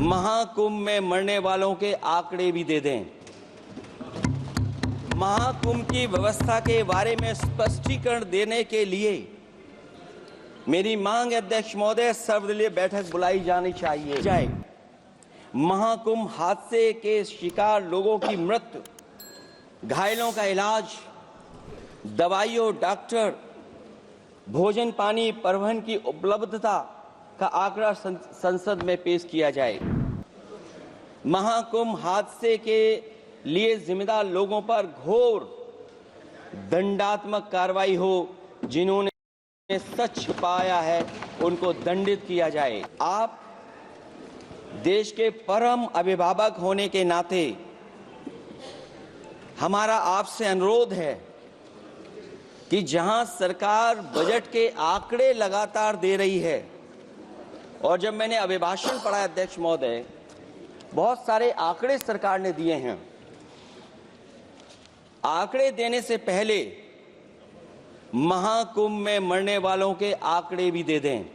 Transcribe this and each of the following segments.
महाकुंभ में मरने वालों के आंकड़े भी दे दें। महाकुंभ की व्यवस्था के बारे में स्पष्टीकरण देने के लिए मेरी मांग अध्यक्ष महोदय सर्वदलीय बैठक बुलाई जानी चाहिए। महाकुंभ हादसे के शिकार लोगों की मृत्यु, घायलों का इलाज, दवाइयों, डॉक्टर, भोजन पानी, परिवहन की उपलब्धता का आंकड़ा संसद में पेश किया जाए। महाकुंभ हादसे के लिए जिम्मेदार लोगों पर घोर दंडात्मक कार्रवाई हो। जिन्होंने सच छिपाया है उनको दंडित किया जाए। आप देश के परम अभिभावक होने के नाते हमारा आपसे अनुरोध है कि जहां सरकार बजट के आंकड़े लगातार दे रही है, और जब मैंने अभिभाषण पढ़ा अध्यक्ष महोदय, बहुत सारे आंकड़े सरकार ने दिए हैं। आंकड़े देने से पहले महाकुंभ में मरने वालों के आंकड़े भी दे दें।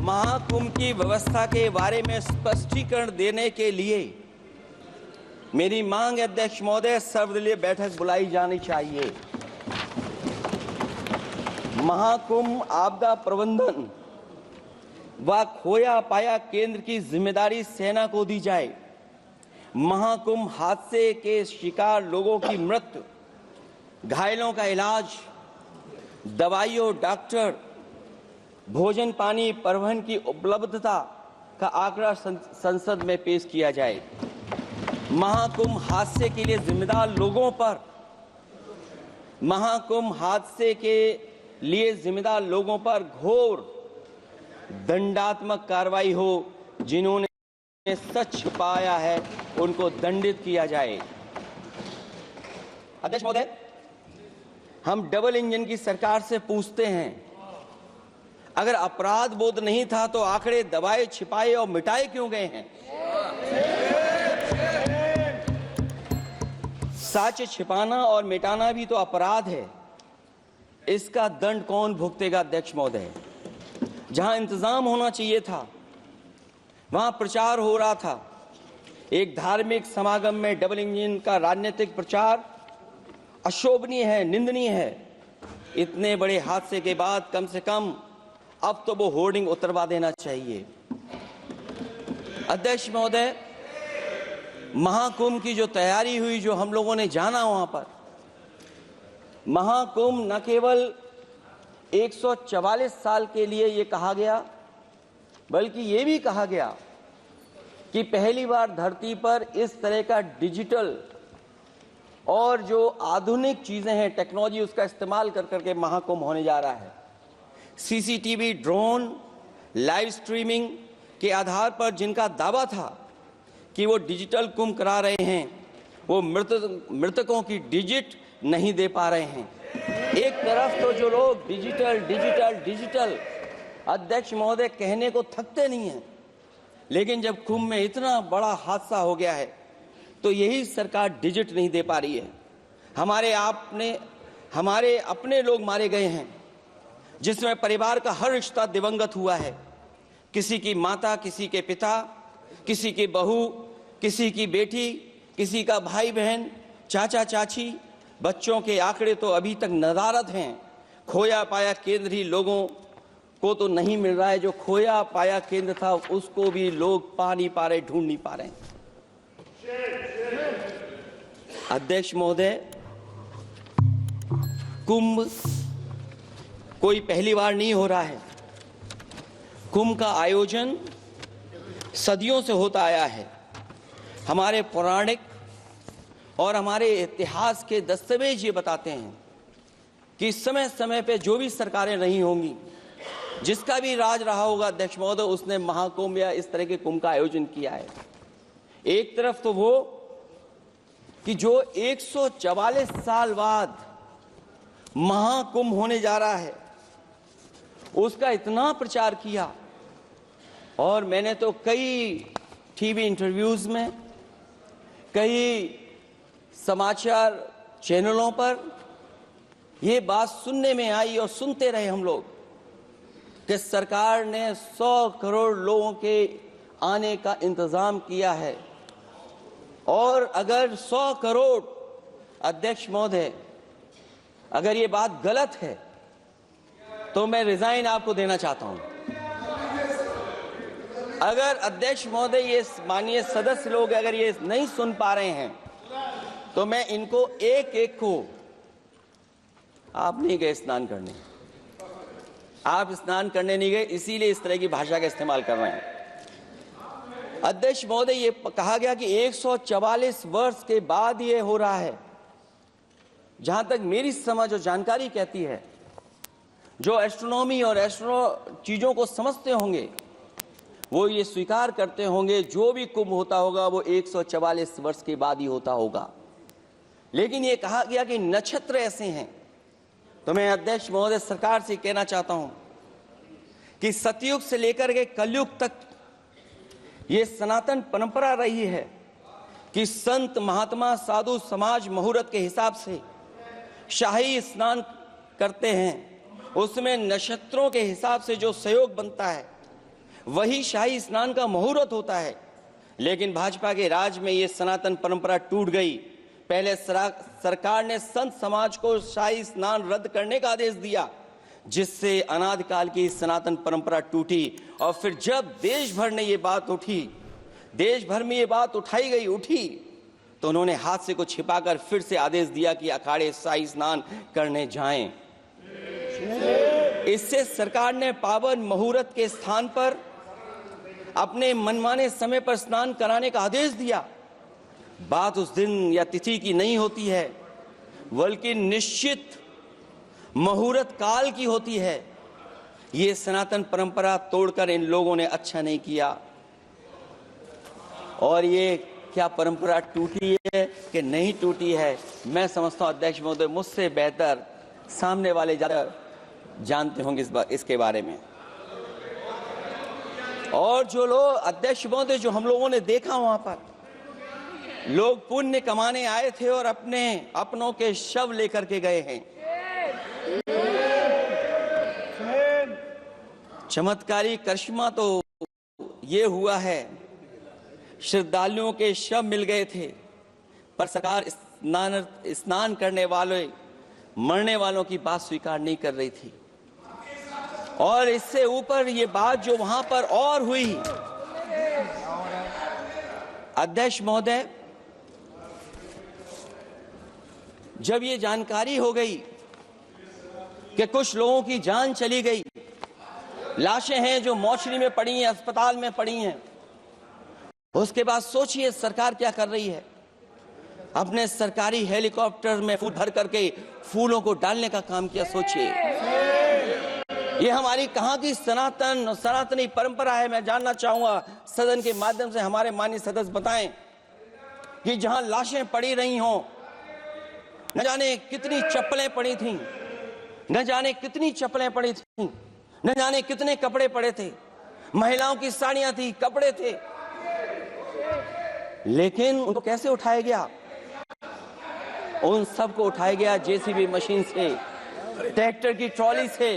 महाकुंभ की व्यवस्था के बारे में स्पष्टीकरण देने के लिए मेरी मांग अध्यक्ष महोदय सर्वदलीय बैठक बुलाई जानी चाहिए। महाकुंभ आपदा प्रबंधन व खोया पाया केंद्र की जिम्मेदारी सेना को दी जाए। महाकुंभ हादसे के शिकार लोगों की मृत्यु, घायलों का इलाज, दवाइयों, डॉक्टर, भोजन पानी, परिवहन की उपलब्धता का आंकड़ा संसद में पेश किया जाए। महाकुंभ हादसे के लिए जिम्मेदार लोगों पर घोर दंडात्मक कार्रवाई हो। जिन्होंने सच छिपाया है उनको दंडित किया जाए। अध्यक्ष महोदय, हम डबल इंजन की सरकार से पूछते हैं, अगर अपराध बोध नहीं था तो आंकड़े दबाए, छिपाए और मिटाए क्यों गए हैं? सच छिपाना और मिटाना भी तो अपराध है। इसका दंड कौन भुगतेगा अध्यक्ष महोदय? जहां इंतजाम होना चाहिए था वहां प्रचार हो रहा था। एक धार्मिक समागम में डबल इंजन का राजनीतिक प्रचार अशोभनीय है, निंदनीय है। इतने बड़े हादसे के बाद कम से कम अब तो वो होर्डिंग उतरवा देना चाहिए। अध्यक्ष महोदय, महाकुंभ की जो तैयारी हुई, जो हम लोगों ने जाना वहां पर, महाकुंभ न केवल 144 साल के लिए ये कहा गया, बल्कि ये भी कहा गया कि पहली बार धरती पर इस तरह का डिजिटल और जो आधुनिक चीजें हैं, टेक्नोलॉजी, उसका इस्तेमाल कर करके महाकुंभ होने जा रहा है। सीसीटीवी, ड्रोन, लाइव स्ट्रीमिंग के आधार पर जिनका दावा था कि वो डिजिटल कुंभ करा रहे हैं, वो मृतकों की डिजिट नहीं दे पा रहे हैं। एक तरफ तो जो लोग डिजिटल डिजिटल डिजिटल अध्यक्ष महोदय कहने को थकते नहीं हैं, लेकिन जब कुंभ में इतना बड़ा हादसा हो गया है तो यही सरकार डिजिट नहीं दे पा रही है। हमारे अपने लोग मारे गए हैं, जिसमें परिवार का हर रिश्ता दिवंगत हुआ है। किसी की माता, किसी के पिता, किसी की बहू, किसी की बेटी, किसी का भाई बहन, चाचा चाची, बच्चों के आंकड़े तो अभी तक नदारद हैं। खोया पाया केंद्र ही लोगों को तो नहीं मिल रहा है। जो खोया पाया केंद्र था उसको भी लोग पा नहीं पा रहे, ढूंढ नहीं पा रहे। अध्यक्ष महोदय, कुंभ कोई पहली बार नहीं हो रहा है। कुंभ का आयोजन सदियों से होता आया है। हमारे पौराणिक और हमारे इतिहास के दस्तावेज ये बताते हैं कि समय समय पे जो भी सरकारें रही होंगी, जिसका भी राज रहा होगा अध्यक्ष महोदय, उसने महाकुंभ या इस तरह के कुंभ का आयोजन किया है। एक तरफ तो वो कि जो 144 साल बाद महाकुंभ होने जा रहा है, उसका इतना प्रचार किया, और मैंने तो कई टीवी इंटरव्यूज में, कई समाचार चैनलों पर ये बात सुनने में आई और सुनते रहे हम लोग कि सरकार ने 100 करोड़ लोगों के आने का इंतजाम किया है। और अगर 100 करोड़, अध्यक्ष महोदय, अगर ये बात गलत है तो मैं रिजाइन आपको देना चाहता हूं। अगर अध्यक्ष महोदय, ये माननीय सदस्य लोग अगर ये नहीं सुन पा रहे हैं तो मैं इनको एक एक को, आप नहीं गए स्नान करने, आप स्नान करने नहीं गए, इसीलिए इस तरह की भाषा का इस्तेमाल कर रहे हैं। अध्यक्ष महोदय, ये कहा गया कि 144 वर्ष के बाद ये हो रहा है। जहां तक मेरी समझ और जानकारी कहती है, जो एस्ट्रोनॉमी और एस्ट्रो चीजों को समझते होंगे वो ये स्वीकार करते होंगे, जो भी कुंभ होता होगा वो 144 वर्ष के बाद ही होता होगा। लेकिन ये कहा गया कि नक्षत्र ऐसे हैं, तो मैं अध्यक्ष महोदय सरकार से कहना चाहता हूं कि सतयुग से लेकर के कलयुग तक ये सनातन परंपरा रही है कि संत महात्मा साधु समाज मुहूर्त के हिसाब से शाही स्नान करते हैं। उसमें नक्षत्रों के हिसाब से जो सहयोग बनता है वही शाही स्नान का मुहूर्त होता है। लेकिन भाजपा के राज में ये सनातन परंपरा टूट गई। पहले सरकार ने संत समाज को शाही स्नान रद्द करने का आदेश दिया, जिससे अनादिकाल की सनातन परंपरा टूटी। और फिर जब देश भर में ये बात उठी तो उन्होंने हादसे को छिपाकर फिर से आदेश दिया कि अखाड़े शाही स्नान करने जाएं। इससे सरकार ने पावन मुहूर्त के स्थान पर अपने मनमाने समय पर स्नान कराने का आदेश दिया। बात उस दिन या तिथि की नहीं होती है, बल्कि निश्चित मुहूर्त काल की होती है। ये सनातन परंपरा तोड़कर इन लोगों ने अच्छा नहीं किया। और ये क्या परंपरा टूटी है कि नहीं टूटी है, मैं समझता हूं अध्यक्ष महोदय मुझसे बेहतर सामने वाले ज्यादा जानते होंगे इसके बारे में। और जो लोग, अध्यक्ष महोदय, जो हम लोगों ने देखा वहां पर लोग पुण्य कमाने आए थे और अपनों के शव लेकर के गए हैं। चमत्कारी करिश्मा तो ये हुआ है, श्रद्धालुओं के शव मिल गए थे, पर सरकार स्नान करने वाले मरने वालों की बात स्वीकार नहीं कर रही थी। और इससे ऊपर ये बात जो वहां पर और हुई, अध्यक्ष महोदय, जब ये जानकारी हो गई कि कुछ लोगों की जान चली गई, लाशें हैं जो मोर्चरी में पड़ी हैं, अस्पताल में पड़ी हैं, उसके बाद सोचिए सरकार क्या कर रही है। अपने सरकारी हेलीकॉप्टर में फूल भर करके फूलों को डालने का काम किया। सोचिए ये हमारी कहां की सनातनी परंपरा है। मैं जानना चाहूंगा सदन के माध्यम से हमारे माननीय सदस्य बताएं कि जहां लाशें पड़ी रही हों, न जाने कितनी चप्पलें पड़ी थीं, न जाने कितनी चप्पलें पड़ी थीं, न जाने कितने कपड़े पड़े थे, महिलाओं की साड़ियां थी, कपड़े थे, लेकिन उनको कैसे उठाया गया? उन सबको उठाया गया जेसीबी मशीन से, ट्रैक्टर की ट्रॉली से।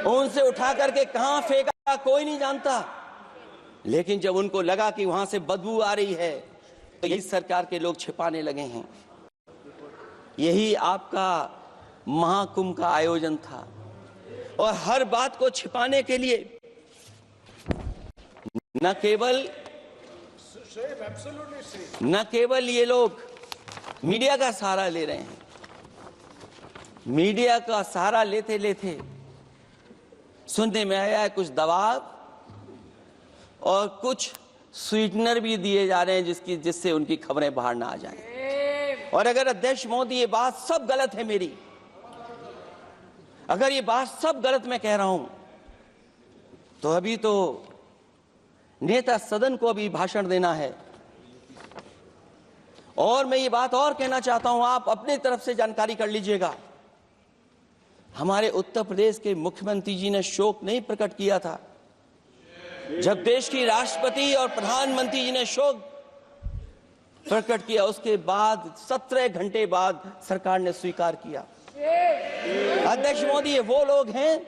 उनसे उठा करके कहां फेंका कोई नहीं जानता, लेकिन जब उनको लगा कि वहां से बदबू आ रही है तो यही सरकार के लोग छिपाने लगे हैं। यही आपका महाकुंभ का आयोजन था। और हर बात को छिपाने के लिए न केवल ये लोग मीडिया का सहारा ले रहे हैं, मीडिया का सहारा लेते लेते सुनने में आया है कुछ दबाव और कुछ स्वीटनर भी दिए जा रहे हैं जिससे उनकी खबरें बाहर ना आ जाएं। और अगर अध्यक्ष मोदी ये बात सब गलत है मेरी, अगर ये बात सब गलत मैं कह रहा हूं, तो अभी तो नेता सदन को अभी भाषण देना है। और मैं ये बात और कहना चाहता हूं, आप अपनी तरफ से जानकारी कर लीजिएगा। हमारे उत्तर प्रदेश के मुख्यमंत्री जी ने शोक नहीं प्रकट किया था। जब देश की राष्ट्रपति और प्रधानमंत्री जी ने शोक प्रकट किया, उसके बाद 17 घंटे बाद सरकार ने स्वीकार किया। अध्यक्ष मोदी, ये वो लोग हैं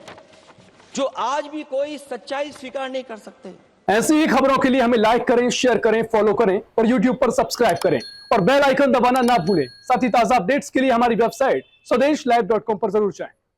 जो आज भी कोई सच्चाई स्वीकार नहीं कर सकते। ऐसी ही खबरों के लिए हमें लाइक करें, शेयर करें, फॉलो करें और यूट्यूब पर सब्सक्राइब करें और बेल आइकन दबाना ना भूलें। साथ ही ताजा अपडेट्स के लिए हमारी वेबसाइट स्वदेशलाइव.com पर जरूर जाएं।